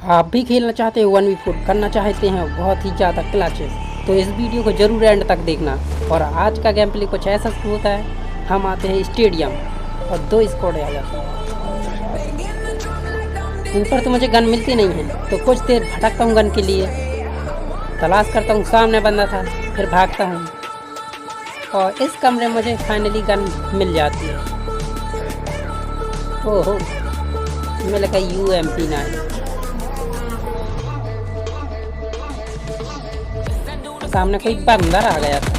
आप भी खेलना चाहते हो 1v4 करना चाहते हैं बहुत ही ज़्यादा क्लच, तो इस वीडियो को ज़रूर एंड तक देखना। और आज का गेम प्ले कुछ ऐसा शुरू होता है, हम आते हैं स्टेडियम और 2 स्क्वाड आ जाते हैं। ऊपर तो मुझे गन मिलती नहीं है, तो कुछ देर भटकता हूँ गन के लिए, तलाश करता हूँ, सामने बंदा था, फिर भागता हूँ और इस कमरे में मुझे फाइनली गन मिल जाती है। ओहो, मिल गई UMP9। सामने कोई बंदर आ गया था,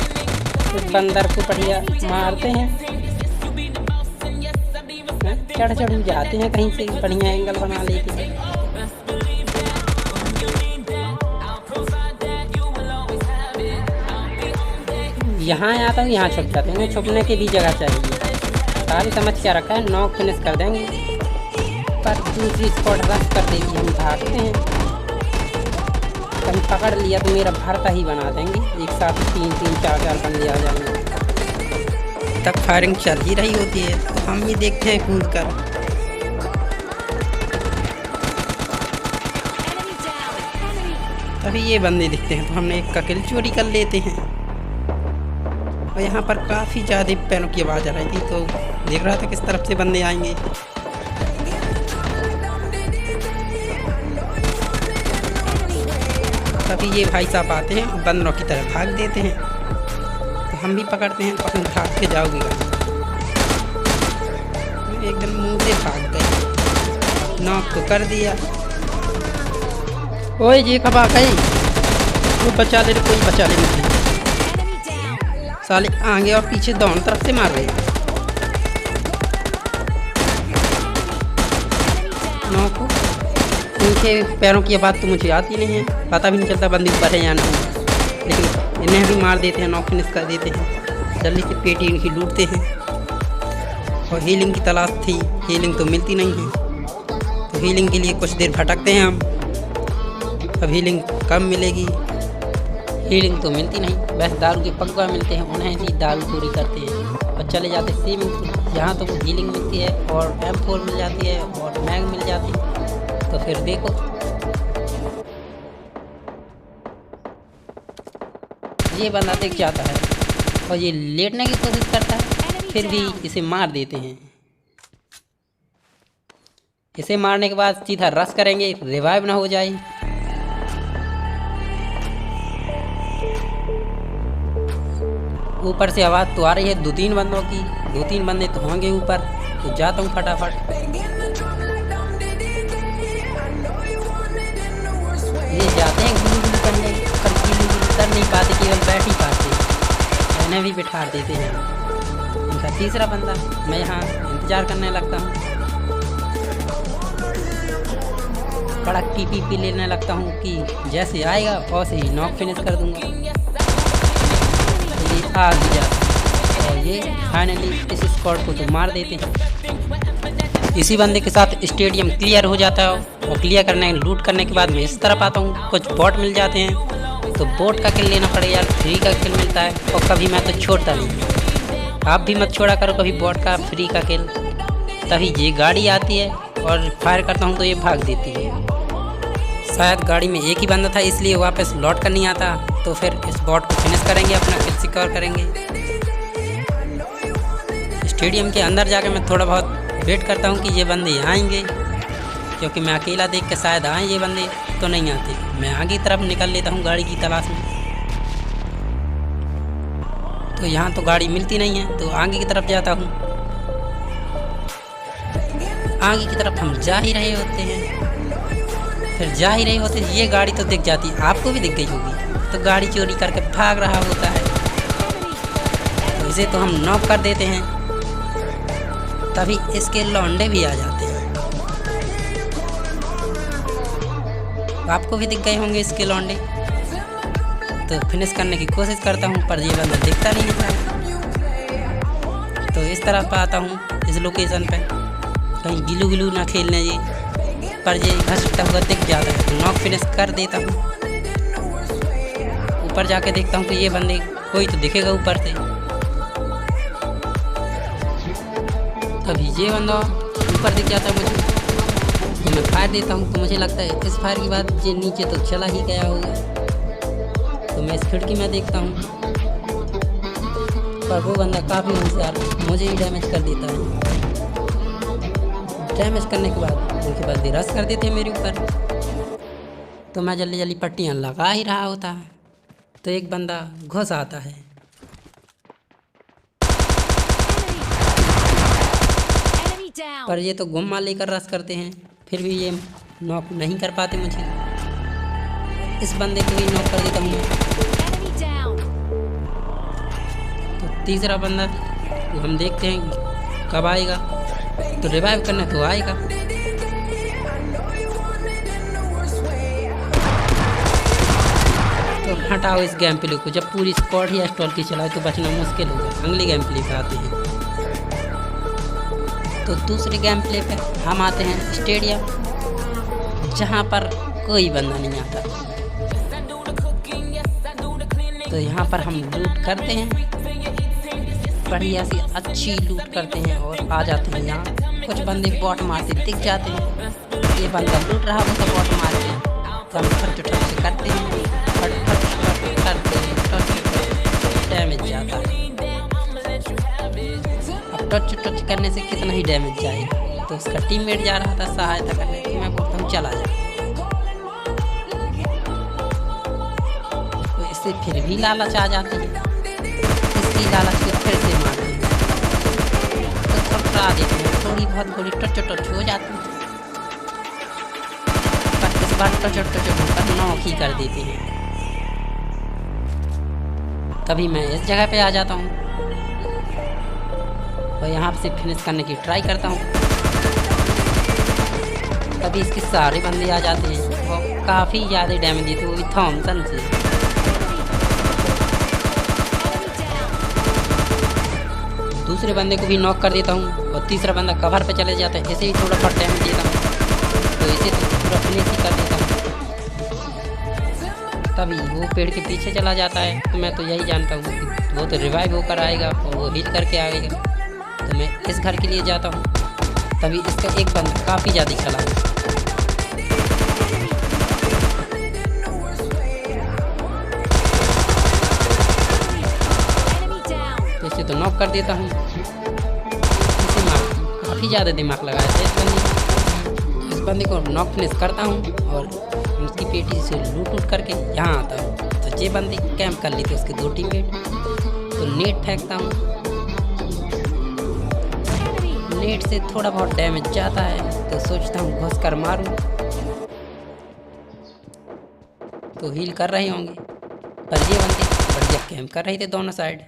इस बंदर को बढ़िया मारते हैं, चढ़ जाते हैं कहीं से, बढ़िया एंगल बना लेते हैं। यहाँ आता हूँ, यहाँ छुप जाते हैं, छुपने की भी जगह चाहिए। सारी समझ क्या रखा है, नॉक फिनिश कर देंगे, पर दूसरी स्पॉट रश कर देगी, हम भागते हैं। कहीं पकड़ लिया तो मेरा भरता ही बना देंगे, एक साथ 3-3, 4-4 बंदे आ जाएंगे। तब फायरिंग चल ही रही होती है, तो हम भी देखते हैं कूद कर। तभी ये बंदे दिखते हैं, तो हमने एक का किल चोरी कर लेते हैं। और यहाँ पर काफ़ी ज़्यादा पैरों की आवाज़ आ रही थी, तो देख रहा था किस तरफ से बंदे आएंगे। तभी ये भाई साहब आते हैं, बंदरों की तरह भाग देते हैं, तो हम भी पकड़ते हैं, पकड़ भाग के जाओगे, एकदम मुंह से भाग गए, नॉक तो कर दिया। ओए ये कब आ गए, वो बचा ले, कोई बचा ले मुझे, साले आगे और पीछे दोनों तरफ से मार रहे हैं। नॉक उनके पैरों की आवाज़ तो मुझे आती नहीं है, पता भी नहीं चलता बंदी ऊपर है या नहीं, लेकिन इन्हें भी मार देते हैं, नॉक फिनिश कर देते हैं, जल्दी से पेटी इनकी लूटते हैं। और हीलिंग की तलाश थी, हीलिंग तो मिलती नहीं है, तो हीलिंग के लिए कुछ देर भटकते हैं हम। अब हीलिंग कम मिलेगी, हीलिंग तो मिलती नहीं, बस दारू के पकवा मिलते हैं, उन्हें भी दारू चोरी करते हैं और चले जाते स्विमिंग पूल, जहाँ तो हीलिंग मिलती है और M4 मिल जाती है और मैग मिल जाती है। तो फिर देखो, ये बंदा देख जाता है और ये लेटने की कोशिश करता है, फिर भी इसे मार देते हैं। इसे मारने के बाद सीधा रश करेंगे, रिवाइव ना हो जाए। ऊपर से आवाज़ तो आ रही है 2-3 बंदों की, 2-3 बंदे तो होंगे ऊपर, तो जाता हूँ फटाफट। ये जाते हैं गुलू करने, पर गुलू कर नहीं पाते, केवल बैठ ही पाते, इन्हें भी बिठा देते हैं। इनका तीसरा बंदा, मैं यहाँ इंतज़ार करने लगता हूँ, बड़ा TPP लेने लगता हूँ कि जैसे आएगा वैसे ही नॉक फिनिश कर दूँगा। ये आ गया और ये फाइनली इस स्क्वाड को तो मार देते हैं। इसी बंदे के साथ स्टेडियम क्लियर हो जाता है और क्लियर करने लूट करने के बाद मैं इस तरफ आता हूँ, कुछ बॉट मिल जाते हैं, तो बॉट का किल लेना पड़ेगा, फ्री का किल मिलता है और कभी मैं तो छोड़ता नहीं। आप भी मत छोड़ा करो कभी बॉट का फ्री का किल। तभी ये गाड़ी आती है और फायर करता हूँ तो ये भाग देती है। शायद गाड़ी में एक ही बंदा था, इसलिए वापस लौट कर नहीं आता, तो फिर इस बॉट को फिनिश करेंगे, अपना किल सिक्योर करेंगे। स्टेडियम के अंदर जाकर मैं थोड़ा बहुत वेट करता हूँ कि ये बंदे आएंगे, क्योंकि मैं अकेला देख के शायद आए ये बंदे, तो नहीं आते। मैं आगे की तरफ निकल लेता हूँ गाड़ी की तलाश में, तो यहाँ तो गाड़ी मिलती नहीं है, तो आगे की तरफ जाता हूँ। आगे की तरफ हम जा ही रहे होते हैं, फिर जा ही रहे होते, ये गाड़ी तो दिख जाती है, आपको भी दिख गई होगी, तो गाड़ी चोरी करके भाग रहा होता है, तो इसे तो हम नॉक कर देते हैं। तभी इसके लौंडे भी आ जाते हैं, आपको भी दिख गए होंगे इसके लौंडे, तो फिनिश करने की कोशिश करता हूँ, पर ये बंदा दिखता नहीं था। तो इस तरह पर आता हूँ, इस लोकेशन पे, कहीं गिलू गिलू ना खेलने ये, पर ये घसता हुआ दिख जाता है, तो नॉक फिनिश कर देता हूँ। ऊपर जाके देखता हूँ कि ये बंदे कोई तो दिखेगा ऊपर से, तभी ये बंदा ऊपर दिख जाता है मुझे, मैं फायर देता हूँ तो मुझे लगता है इस फायर के बाद ये नीचे तो चला ही गया होगा। तो मैं इस खिड़की में देखता हूँ, पर वो बंदा काफ़ी होशियार मुझे ही डैमेज कर देता है। डैमेज करने के बाद उनके बाद रश कर देते हैं मेरे ऊपर। तो मैं जल्दी जल्दी पट्टियाँ लगा ही रहा होता है तो एक बंदा घुस आता है। पर ये तो गुम्मा लेकर रश करते हैं, फिर भी ये नॉक नहीं कर पाते मुझे। इस बंदे को भी नॉक कर देता हूँ। तो तीसरा बंदा तो हम देखते हैं कब आएगा, तो रिवाइव करना तो आएगा। तो हटाओ इस गेम प्ले को, जब पूरी स्क्वाड ही स्टॉल की चलाए तो बचना मुश्किल होगा। अगले गेम प्ले पे आते हैं। तो दूसरे गेम प्ले पे हम आते हैं स्टेडियम, जहाँ पर कोई बंदा नहीं आता। तो यहाँ पर हम लूट करते हैं, बढ़िया सी अच्छी लूट करते हैं और आ जाते हैं यहाँ। कुछ बंदे बॉट मारते दिख जाते हैं, ये बंदा लूट रहा होता तो बॉट मारते हैं। तो हम ठट ठट से करते हैं, डैमेज जाता है। अब टच टच करने से कितना ही डैमेज जाएगा। तो उसका टीममेट जा रहा था सहायता करने, तो मैं बोलता हूँ चला जा। तो इससे फिर भी लालच आ जाती है, इसकी लालच को फिर से मारते हैं। तो थपड़ा देते हैं, थोड़ी बहुत गोली टच टच हो जाती है। पर इस बार टच टच होकर नॉक ही कर देते हैं। तभी मैं इस जगह पे आ जाता हूँ और यहाँ से फिनिश करने की ट्राई करता हूँ। तभी इसके सारे बंदे आ जाते हैं, वो काफ़ी ज़्यादा डैमेज देते, वो भी थॉमसन से। दूसरे बंदे को भी नॉक कर देता हूँ और तीसरा बंदा कवर पे चले जाता है। ऐसे ही थोड़ा बहुत डैमेज देता हूँ, तो इसे तो पूरा फिनिश ही कर देता हूँ। तभी वो पेड़ के पीछे चला जाता है। तो मैं तो यही जानता हूँ कि वो तो रिवाइव होकर आएगा और वो हील करके आएगा। तो मैं इस घर के लिए जाता हूँ। तभी इसका एक बंदा काफ़ी ज़्यादा चला, तो इसे तो नॉक कर देता हूँ। इसे काफ़ी ज़्यादा दिमाग लगाया था इस बंदे को नॉक फिनिश करता हूँ और उसकी पेटी से लूट लूट करके यहाँ आता हूँ। तो ये बंदे कैंप कर लेते उसके दो टीममेट। तो नेट फेंकता हूँ, नेट से थोड़ा बहुत डैमेज जाता है। तो सोचता हूँ घुस कर मारूँ, तो हील कर रहे होंगे, पर ये बंदे बढ़िया कैंप कर रहे थे दोनों साइड।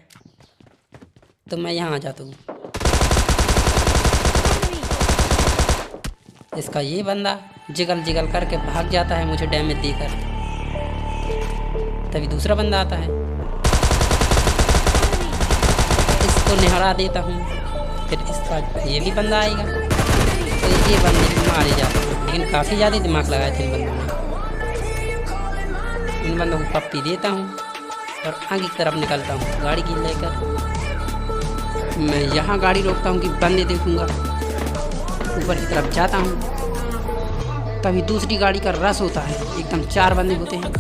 तो मैं यहाँ आ जाता हूँ। इसका ये बंदा जिगल जिगल करके भाग जाता है मुझे डैमेज देकर। तभी दूसरा बंदा आता है, इसको निहरा देता हूँ। फिर इसका ये भी बंदा आएगा, तो ये बंदे भी मारे जाते हैं। लेकिन काफ़ी ज़्यादा दिमाग लगाए थे इन बंदों ने। इन बंदों को पप्पी देता हूँ और आगे की तरफ निकलता हूँ गाड़ी की लेकर। मैं यहाँ गाड़ी रोकता हूँ कि बंदे देखूँगा, ऊपर की तरफ जाता हूँ। तभी दूसरी गाड़ी का रश होता है, एकदम 4 बंदे होते हैं।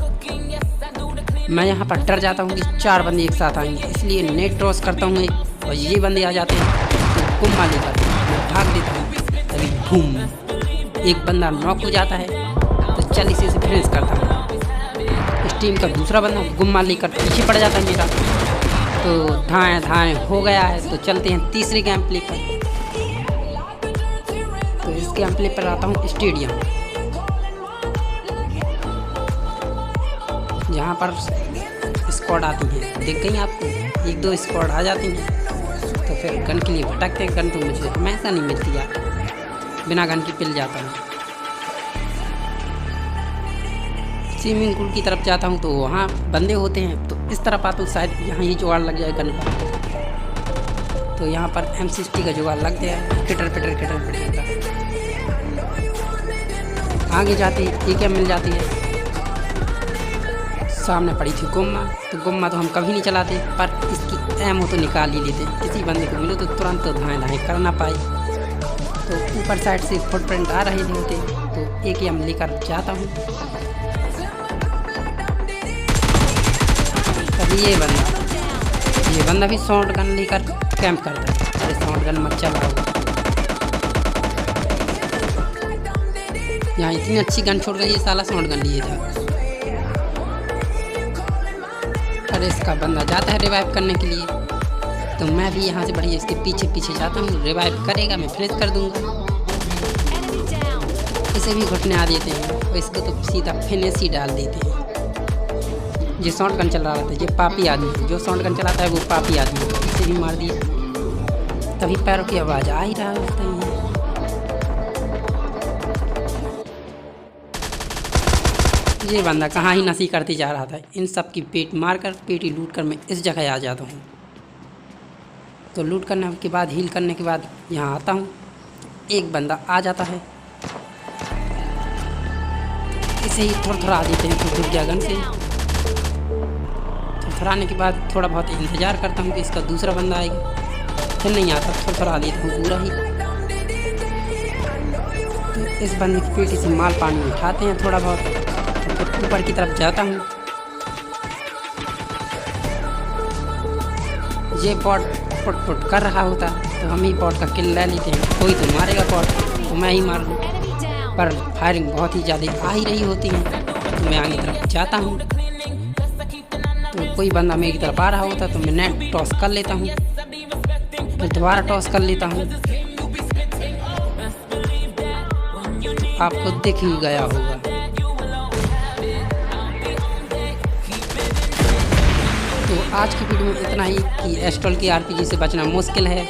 मैं यहाँ पर डर जाता हूँ कि 4 बंदे एक साथ आएंगे, इसलिए नेट क्रॉस करता हूँ और ये बंदे आ जाते हैं। तो गुम्मा लेकर मैं भाग देता हूँ। तभी बूम, एक बंदा नॉक हो जाता है। तो चल इसे फिनिश करता हूँ। इस टीम का दूसरा बंदा गुम्मा लेकर पीछे पड़ जाता है मेरा। तो धाएँ धाएँ हो गया है। तो चलते हैं तीसरे गेम प्ले पर। तो इस गेम प्ले पर आता हूँ स्टेडियम, जहाँ पर स्क्वाड आती है। देख गई आपको, 1-2 स्क्वाड आ जाती हैं। तो फिर गन के लिए भटकते हैं। गन तो मुझे हमेशा नहीं मिलती यार, बिना गन की पिल जाता हूँ। स्विमिंग पूल की तरफ जाता हूँ तो वहाँ बंदे होते हैं। तो इस तरफ आता हूँ, शायद यहाँ ही जुगाड़ लग जाए गन का। तो यहाँ पर M60 का जुगाड़ लग गया, किटर पिटर किटर पिटर का। आगे जाते ही AK मिल जाती है। सामने पड़ी थी गुम्मा, तो गुम्मा तो हम कभी नहीं चलाते, पर इसकी एमओ तो निकाल ही लेते। किसी बंदे को मिलो तो तुरंत तो धाएँ धाएँ कर ना पाए। तो ऊपर साइड से फुटप्रिंट आ रहे होते, तो एक ही हम लेकर जाता हूँ। तभी ये बंदा भी शॉर्ट गन लेकर कैंप करता है। अरे शॉर्ट गन मत चलाओ, यहाँ इतनी अच्छी गन छोड़ गई, ये साला शॉर्ट गन लिए था। अरे इसका बंदा जाता है रिवाइव करने के लिए, तो मैं भी यहाँ से बढ़िया इसके पीछे पीछे जाता हूँ। रिवाइव करेगा, मैं फिनिश कर दूंगा। इसे भी घुटने आ देते हैं और इसको तो सीधा फिनिश ही डाल देते हैं। ये शॉर्ट गन चला रहा था, ये पापी आदमी है। जो शॉर्ट गन चलाता है वो पापी आदमी है। इसे भी मार दिया। तभी पैरों की आवाज़ आ ही रहा होता है। ये बंदा कहाँ ही नसी करते जा रहा था। इन सब की पेट मारकर, पेटी लूट कर मैं इस जगह आ जाता हूँ। तो लूट करने के बाद, हील करने के बाद यहाँ आता हूँ। एक बंदा आ जाता है, इसे ही थोड़ा देते हैं तो दुर्गा गन से। थोड़ाने के बाद थोड़ा बहुत इंतज़ार करता हूँ कि इसका दूसरा बंदा आएगा, फिर नहीं आता। थोड़ा देता हूँ पूरा ही। तो इस बंदे की पेटी से माल पानी उठाते हैं थोड़ा बहुत, तो ऊपर की तरफ जाता हूँ। ये बॉट पुट कर रहा होता तो हम ही बॉट का किल ले लेते हैं। कोई तो मारेगा बॉट, तो मैं ही मार लूँ, पर फायरिंग बहुत ही ज़्यादा आ ही रही होती है। तो मैं आगे तरफ जाता हूँ, तो कोई बंदा मेरी तरफ आ रहा होता तो मैं नेट टॉस कर लेता हूँ, फिर दोबारा टॉस कर लेता हूँ। आपको दिख ही गया होगा। तो आज की वीडियो में इतना ही कि एस्ट्रल की आरपीजी से बचना मुश्किल है।